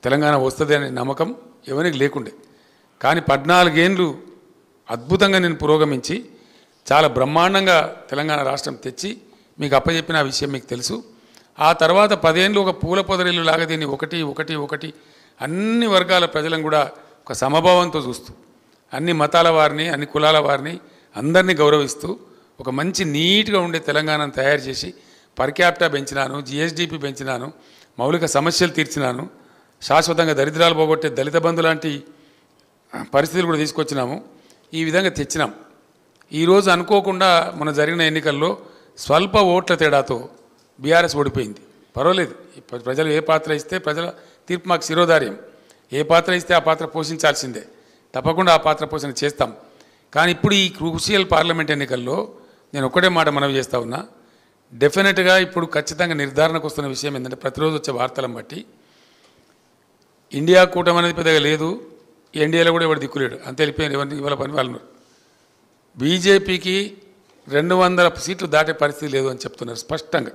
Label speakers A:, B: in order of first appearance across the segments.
A: తెలంగాణ వస్తుంది అనే నమ్మకం ఎవరికి లేకుండే. కానీ 14 ఏళ్ళు అద్భుతంగా నేను పురోగమించి చాలా బ్రహ్మాండంగా తెలంగాణ రాష్ట్రం తెచ్చి మీకు అప్పచెప్పిన విషయం మీకు తెలుసు. ఆ తర్వాత 10 ఏళ్ళు ఒక పూల పొదరిల్లు లాగా దీన్ని ఒకటి అన్ని వర్గాల ప్రజలను కూడా ఒక సమభావంతో చూస్తూ అన్ని మతాల వారిని అన్ని కులాల వారిని అందరినీ గౌరవిస్తూ ఒక మంచి నీట్గా ఉండే తెలంగాణను తయారు చేసి పర్ క్యాపిటా పెంచినాను, జిఎస్డిపి పెంచినాను, మౌలిక సమస్యలు తీర్చినాను, శాశ్వతంగా దరిద్రాలు పోగొట్టే దళిత బంధు లాంటి పరిస్థితులు కూడా తీసుకొచ్చినాము. ఈ విధంగా తెచ్చినాం. ఈరోజు అనుకోకుండా మన జరిగిన ఎన్నికల్లో స్వల్ప ఓట్ల తేడాతో బీఆర్ఎస్ ఓడిపోయింది. పర్వాలేదు, ప్రజలు ఏ పాత్ర ఇస్తే ప్రజల తీర్పు మాకు శిరోధార్యం. ఏ పాత్ర ఇస్తే ఆ పాత్ర పోషించాల్సిందే, తప్పకుండా ఆ పాత్ర పోషణ చేస్తాం. కానీ ఇప్పుడు ఈ క్రూషియల్ పార్లమెంట్ ఎన్నికల్లో నేను ఒక్కటే మాట మనవి చేస్తూ ఉన్నా. డెఫినెట్గా ఇప్పుడు ఖచ్చితంగా నిర్ధారణకు వస్తున్న విషయం ఏంటంటే ప్రతిరోజు వచ్చే వార్తలను బట్టి ఇండియా కూటమి అనేది పెద్దగా లేదు, ఎన్డీఏలో కూడా ఎవరు దిక్కులేడు, అంతే వెళ్ళిపోయారు, ఎవరిని ఇవాళ పని వాళ్ళు. బీజేపీకి 200 సీట్లు దాటే పరిస్థితి లేదు అని చెప్తున్నారు స్పష్టంగా,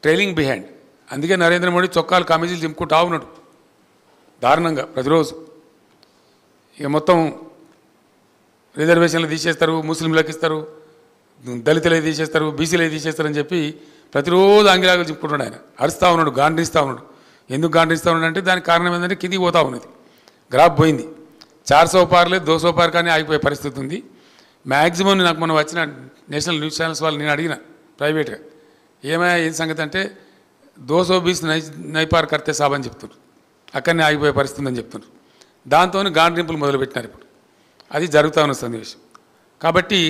A: ట్రైలింగ్ బిహైండ్. అందుకే నరేంద్ర మోడీ చొక్కాలు కమిజీలు చింపుకుంటా ఉన్నాడు దారుణంగా ప్రతిరోజు. ఇక మొత్తం రిజర్వేషన్లు తీసేస్తారు, ముస్లింలకు ఇస్తారు, దళితులే తీసేస్తారు, బీసీలే తీసేస్తారని చెప్పి ప్రతిరోజు ఆంగిలాగా చింపుకుంటున్నాడు. ఆయన అరుస్తూ ఉన్నాడు, గాండ్రిస్తూ ఉన్నాడు. ఎందుకు గాండ్రిస్తూ ఉన్నాడు అంటే దానికి కారణం ఏంటంటే కిందికి పోతూ ఉన్నది, గ్రాఫ్ పోయింది. 400 పార్ లేదు, 200 పార్ కానీ ఆగిపోయే పరిస్థితి ఉంది. మ్యాక్సిమం నాకు మనం వచ్చిన నేషనల్ న్యూస్ ఛానల్స్ వాళ్ళు నేను అడిగిన ప్రైవేట్గా, ఏమైనా ఏం సంగతి అంటే 220 నైపార్ కర్తే సాబ్ అని చెప్తున్నారు, అక్కడనే ఆగిపోయే పరిస్థితి ఉందని చెప్తున్నారు. దాంతో గాండ్రింపులు మొదలుపెట్టినారు. ఇప్పుడు అది జరుగుతూ ఉన్న సన్నివేశం. కాబట్టి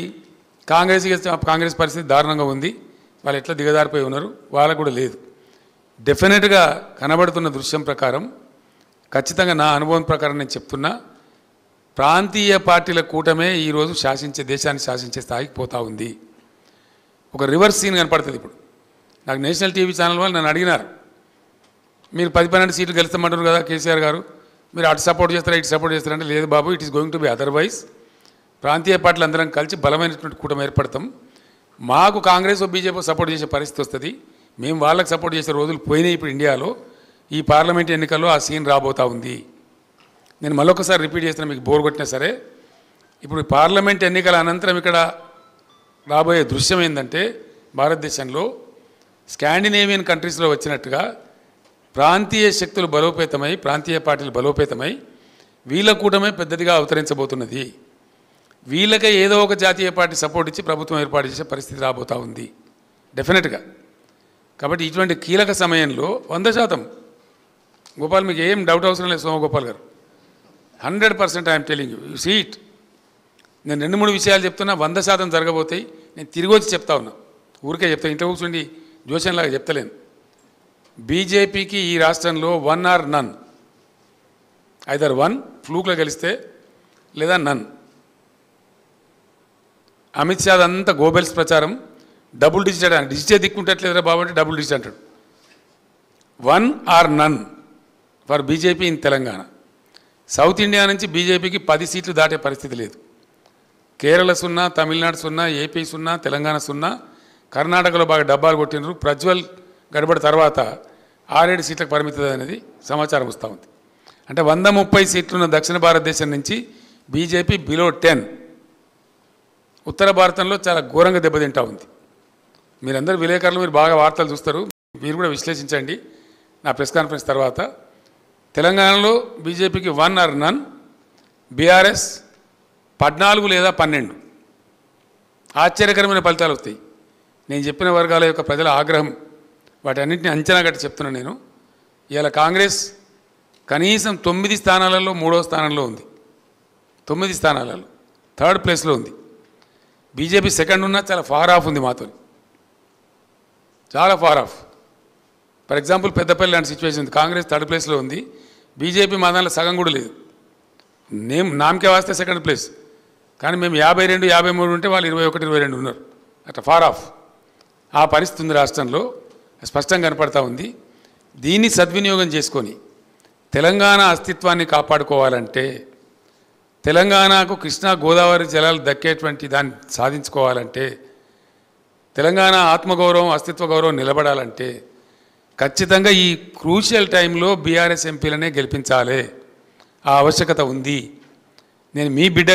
A: కాంగ్రెస్ పరిస్థితి దారుణంగా ఉంది. వాళ్ళు ఎట్లా దిగజారిపోయి ఉన్నారు, వాళ్ళకు కూడా లేదు. డెఫినెట్గా కనబడుతున్న దృశ్యం ప్రకారం ఖచ్చితంగా నా అనుభవం ప్రకారం నేను చెప్తున్నా, ప్రాంతీయ పార్టీల కూటమే ఈరోజు దేశాన్ని శాసించే స్థాయికి పోతూ ఉంది. ఒక రివర్స్ సీన్ కనపడుతుంది ఇప్పుడు. నాకు నేషనల్ టీవీ ఛానల్ వాళ్ళు నన్ను అడిగినారు, మీరు 10-12 సీట్లు గెలుస్తామంటారు కదా కేసీఆర్ గారు, మీరు అటు సపోర్ట్ చేస్తారా ఇటు సపోర్ట్ చేస్తారంటే, లేదు బాబు, it is going to be otherwise. ప్రాంతీయ పార్టీలు అందరం కలిసి బలమైనటువంటి కూటమి ఏర్పడతాం. మాకు కాంగ్రెస్ బీజేపీ సపోర్ట్ చేసే పరిస్థితి వస్తుంది, మేము వాళ్ళకి సపోర్ట్ చేసే రోజులు పోయినాయి. ఇప్పుడు ఇండియాలో ఈ పార్లమెంట్ ఎన్నికల్లో ఆ సీన్ రాబోతూ ఉంది. నేను మళ్ళొకసారి రిపీట్ చేస్తున్నా, మీకు బోర్ కొట్టినా సరే. ఇప్పుడు పార్లమెంట్ ఎన్నికల అనంతరం ఇక్కడ రాబోయే దృశ్యం ఏంటంటే, భారతదేశంలో స్కాండినేవియన్ కంట్రీస్లో వచ్చినట్టుగా ప్రాంతీయ శక్తులు బలోపేతమై, ప్రాంతీయ పార్టీలు బలోపేతమై వీళ్ళ కూటమే పెద్దదిగా అవతరించబోతున్నది. వీళ్ళకే ఏదో ఒక జాతీయ పార్టీ సపోర్ట్ ఇచ్చి ప్రభుత్వం ఏర్పాటు చేసే పరిస్థితి రాబోతూ ఉంది డెఫినెట్గా. కాబట్టి ఇటువంటి కీలక సమయంలో 100% గోపాల్, మీకు ఏం డౌట్ అవసరం లేదు సోమగోపాల్ గారు, 100% I'm telling you, you see it. నేను 2-3 విషయాలు చెప్తున్నా, 100% జరగబోతాయి. నేను తిరిగి వచ్చి చెప్తా ఉన్నా, ఊరికే చెప్తాను, ఇంట్లో కూర్చుండి జోషన్లాగా చెప్తలేను. బీజేపీకి ఈ రాష్ట్రంలో 1 or none, ఐదర్ 1 ఫ్లూక్లో గెలిస్తే లేదా నన్. అమిత్ షా అంతా గోబెల్స్ ప్రచారం, డబుల్ డిజిట్ అని, డిజిటే దిక్కుంటట్లేదురా బాబు అంటే డబుల్ డిజిట్ అంటాడు. 1 or none for BJP in Telangana. South India నుంచి బీజేపీకి 10 సీట్లు దాటే పరిస్థితి లేదు. కేరళ 0, తమిళనాడు 0, ఏపీ 0, తెలంగాణ 0, కర్ణాటకలో బాగా డబ్బాలు కొట్టినారు. ప్రజ్వల్ గడబడి తర్వాత 6-7 సీట్లకు పరిమితం అనేది సమాచారం వస్తూ ఉంది. అంటే 130 సీట్లున్న దక్షిణ భారతదేశం నుంచి బీజేపీ బిలో 10. ఉత్తర భారతంలో చాలా ఘోరంగా దెబ్బతింటా ఉంది. మీరందరూ విలేకరులు, మీరు బాగా వార్తలు చూస్తారు, మీరు కూడా విశ్లేషించండి నా ప్రెస్ కాన్ఫరెన్స్ తర్వాత. తెలంగాణలో బీజేపీకి 1 or none, బీఆర్ఎస్ 14 లేదా 12. ఆశ్చర్యకరమైన ఫలితాలు వస్తాయి. నేను చెప్పిన వర్గాల యొక్క ప్రజల ఆగ్రహం, వాటన్నింటినీ అంచనా గట్టి చెప్తున్నాను నేను. ఇవాళ కాంగ్రెస్ కనీసం 9 స్థానాలలో 3వ స్థానంలో ఉంది, 9 స్థానాలలో 3rd ప్లేస్లో ఉంది. బీజేపీ 2nd ఉన్నా చాలా ఫార్ ఆఫ్ ఉంది మాతో, చాలా far off. For example Peddapalli లాంటి సిచ్యువేషన్ ఉంది, కాంగ్రెస్ 3rd ప్లేస్లో ఉంది, బీజేపీ మా దాంట్లో సగం కూడా లేదు. నామకే వాస్తే 2nd ప్లేస్, కానీ మేము 52, 53 ఉంటే వాళ్ళు 21, 22 ఉన్నారు. అట్లా ఫార్ ఆఫ్ ఆ పరిస్థితి ఉంది రాష్ట్రంలో, స్పష్టంగా కనపడతా ఉంది. దీన్ని సద్వినియోగం చేసుకొని తెలంగాణ అస్తిత్వాన్ని కాపాడుకోవాలంటే, తెలంగాణకు కృష్ణా గోదావరి జలాలు దక్కేటువంటి దాన్ని సాధించుకోవాలంటే, తెలంగాణ ఆత్మగౌరవం అస్తిత్వ గౌరవం నిలబడాలంటే ఖచ్చితంగా ఈ క్రూషియల్ టైంలో బీఆర్ఎస్ ఎంపీలనే గెలిపించాలి, ఆ ఆవశ్యకత ఉంది. నేను మీ బిడ్డ